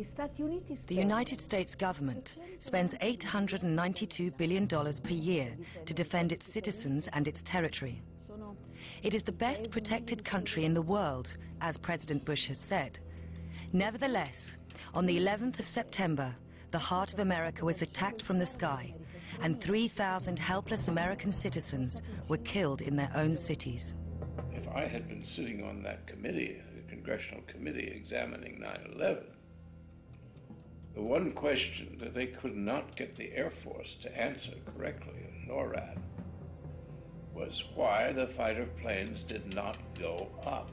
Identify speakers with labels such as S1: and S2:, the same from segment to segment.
S1: The United States government spends $892 billion per year to defend its citizens and its territory. It is the best protected country in the world, as President Bush has said. Nevertheless, on the 11th of September, the heart of America was attacked from the sky, and 3,000 helpless American citizens were killed in their own cities.
S2: If I had been sitting on that committee, the congressional committee examining 9/11, the one question that they could not get the Air Force to answer correctly, NORAD, was why the fighter planes did not go up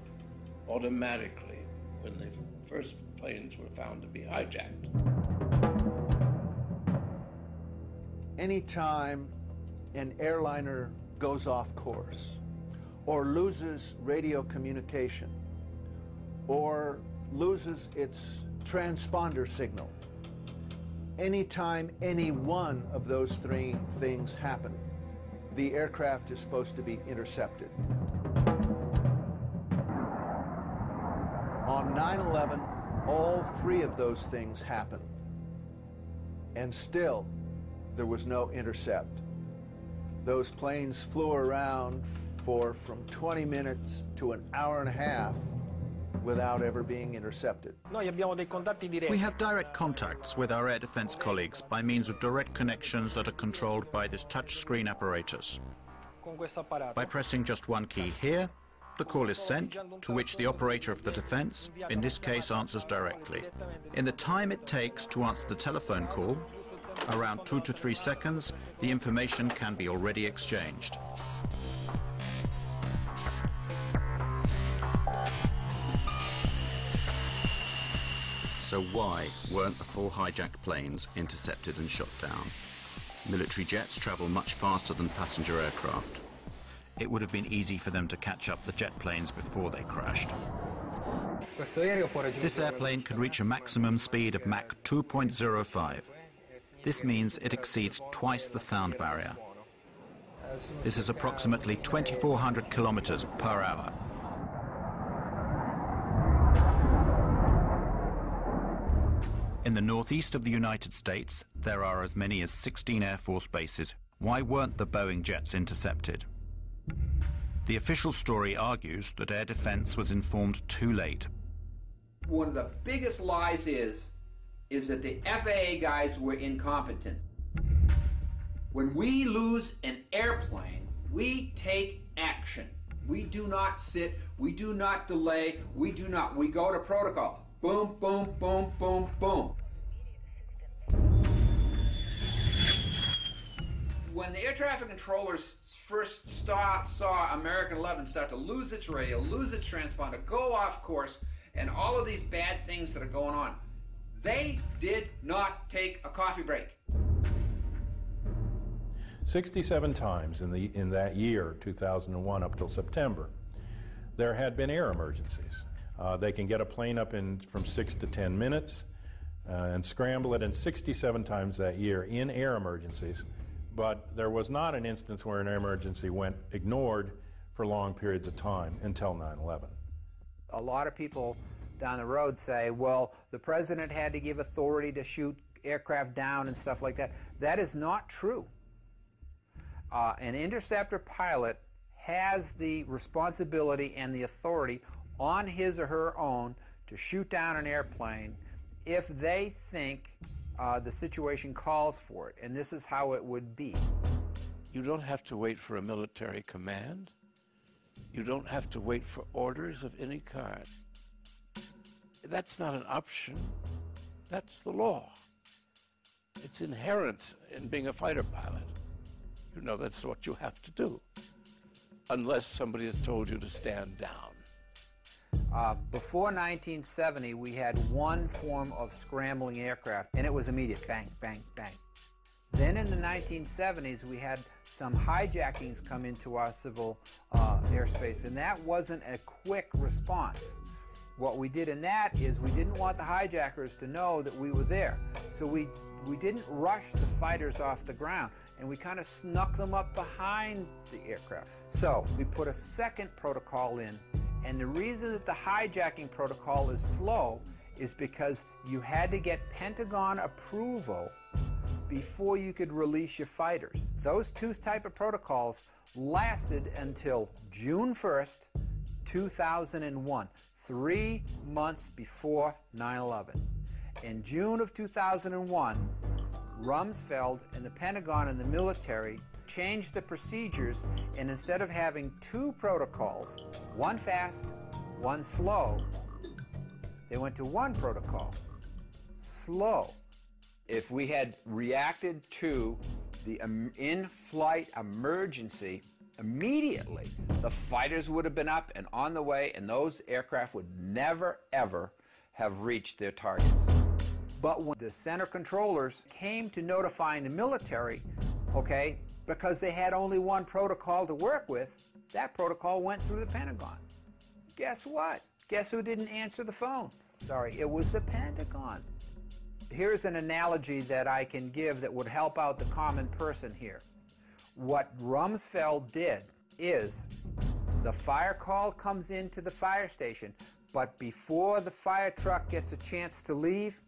S2: automatically when the first planes were found to be hijacked.
S3: Anytime an airliner goes off course, or loses radio communication, or loses its transponder signal, anytime any one of those three things happen, the aircraft is supposed to be intercepted. On 9/11, all three of those things happened, and still there was no intercept. Those planes flew around for from 20 minutes to an hour and a half without ever being intercepted.
S4: We have direct contacts with our air defense colleagues by means of direct connections that are controlled by this touchscreen apparatus. By pressing just one key here, the call is sent, to which the operator of the defense, in this case, answers directly. In the time it takes to answer the telephone call, around 2 to 3 seconds, the information can be already exchanged. So why weren't the 4 hijacked planes intercepted and shot down? Military jets travel much faster than passenger aircraft. It would have been easy for them to catch up the jet planes before they crashed. This airplane can reach a maximum speed of Mach 2.05. This means it exceeds twice the sound barrier. This is approximately 2,400 kilometers per hour. In the northeast of the United States, there are as many as 16 Air Force bases. Why weren't the Boeing jets intercepted? The official story argues that air defense was informed too late.
S5: One of the biggest lies is that the FAA guys were incompetent. When we lose an airplane, we take action. We do not sit, we do not delay, we go to protocol. Boom, boom, boom, boom, boom. When the air traffic controllers first saw American 11 start to lose its radio, lose its transponder, go off course, and all of these bad things that are going on, they did not take a coffee break.
S6: 67 times in that year, 2001, up till September, there had been air emergencies. They can get a plane up in from 6 to 10 minutes and scramble it, and 67 times that year in air emergencies. But there was not an instance where an air emergency went ignored for long periods of time until 9/11.
S7: A lot of people down the road say, well, the president had to give authority to shoot aircraft down and stuff like that. That is not true. An interceptor pilot has the responsibility and the authority on his or her own to shoot down an airplane if they think the situation calls for it, and this is how it would be.
S2: You don't have to wait for a military command. You don't have to wait for orders of any kind. That's not an option. That's the law. It's inherent in being a fighter pilot. You know that's what you have to do, unless somebody has told you to stand down.
S7: Before 1970, we had one form of scrambling aircraft, and it was immediate, bang, bang, bang. Then in the 1970s, we had some hijackings come into our civil airspace, and that wasn't a quick response. What we did in that is we didn't want the hijackers to know that we were there, so we didn't rush the fighters off the ground, and we kind of snuck them up behind the aircraft. So we put a second protocol in, and the reason that the hijacking protocol is slow is because you had to get Pentagon approval before you could release your fighters. Those two type of protocols lasted until June 1st, 2001, 3 months before 9/11. In June of 2001, Rumsfeld and the Pentagon and the military changed the procedures, and instead of having two protocols, one fast, one slow, they went to one protocol, slow. If we had reacted to the in-flight emergency immediately, the fighters would have been up and on the way, and those aircraft would never, ever have reached their targets. But when the center controllers came to notifying the military, okay, because they had only one protocol to work with, that protocol went through the Pentagon. Guess what? Guess who didn't answer the phone? Sorry, it was the Pentagon. Here's an analogy that I can give that would help out the common person here. What Rumsfeld did is the fire call comes into the fire station, but before the fire truck gets a chance to leave,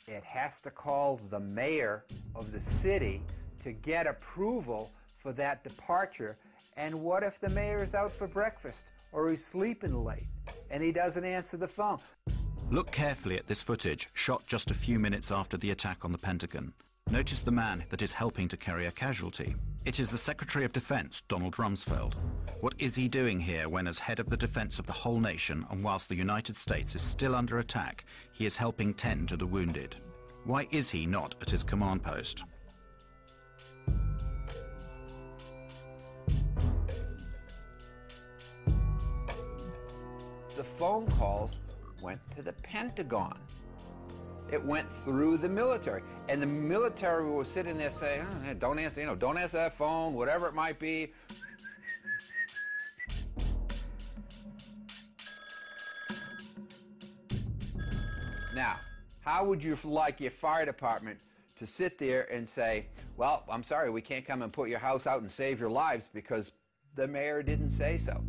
S7: it has to call the mayor of the city to get approval for that departure. And what if the mayor is out for breakfast or he's sleeping late and he doesn't answer the phone?
S4: Look carefully at this footage, shot just a few minutes after the attack on the Pentagon. Notice the man that is helping to carry a casualty. It is the Secretary of Defense, Donald Rumsfeld. What is he doing here when, as head of the defense of the whole nation, and whilst the United States is still under attack, he is helping tend to the wounded? Why is he not at his command post?
S5: The phone calls went to the Pentagon. It went through the military, and the military was sitting there saying, oh, hey, don't answer, don't answer that phone, whatever it might be. Now, how would you like your fire department to sit there and say, well, I'm sorry, we can't come and put your house out and save your lives because the mayor didn't say so?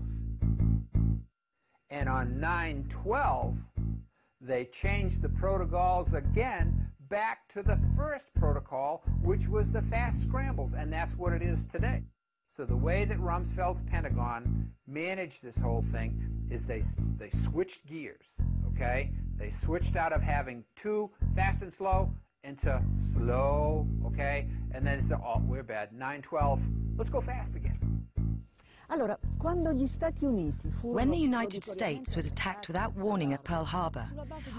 S7: And on 9/12, they changed the protocols again back to the first protocol, which was the fast scrambles, and that's what it is today. So the way that Rumsfeld's Pentagon managed this whole thing is they switched gears, okay? They switched out of having two fast and slow into slow, okay? And then it's, oh, we're bad, 9/12, let's go fast again.
S1: When the United States was attacked without warning at Pearl Harbor,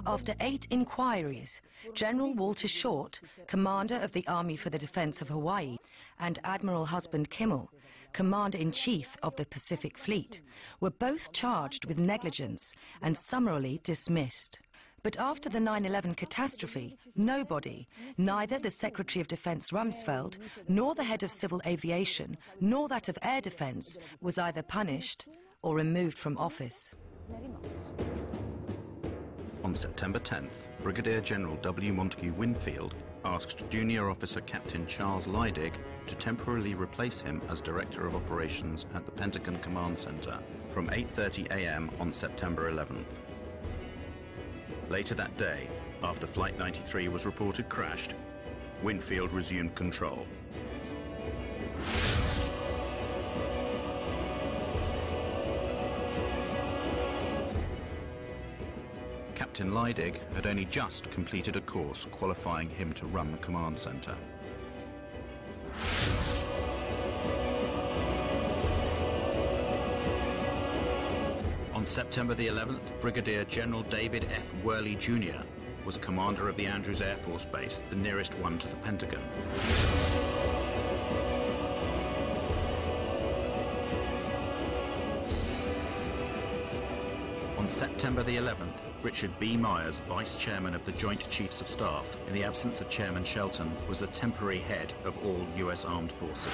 S1: after 8 inquiries, General Walter Short, commander of the Army for the Defense of Hawaii, and Admiral Husband Kimmel, commander-in-chief of the Pacific Fleet, were both charged with negligence and summarily dismissed. But after the 9/11 catastrophe, nobody, neither the Secretary of Defense Rumsfeld, nor the head of civil aviation, nor that of air defense, was either punished or removed from office.
S4: On September 10th, Brigadier General W. Montague Winfield asked Junior Officer Captain Charles Leidig to temporarily replace him as Director of Operations at the Pentagon Command Center from 8:30 a.m. on September 11th. Later that day, after Flight 93 was reported crashed, Winfield resumed control. Captain Leidig had only just completed a course qualifying him to run the command center. On September the 11th, Brigadier General David F. Worley Jr. was commander of the Andrews Air Force Base, the nearest one to the Pentagon. On September the 11th, Richard B. Myers, Vice Chairman of the Joint Chiefs of Staff, in the absence of Chairman Shelton, was the temporary head of all U.S. Armed Forces.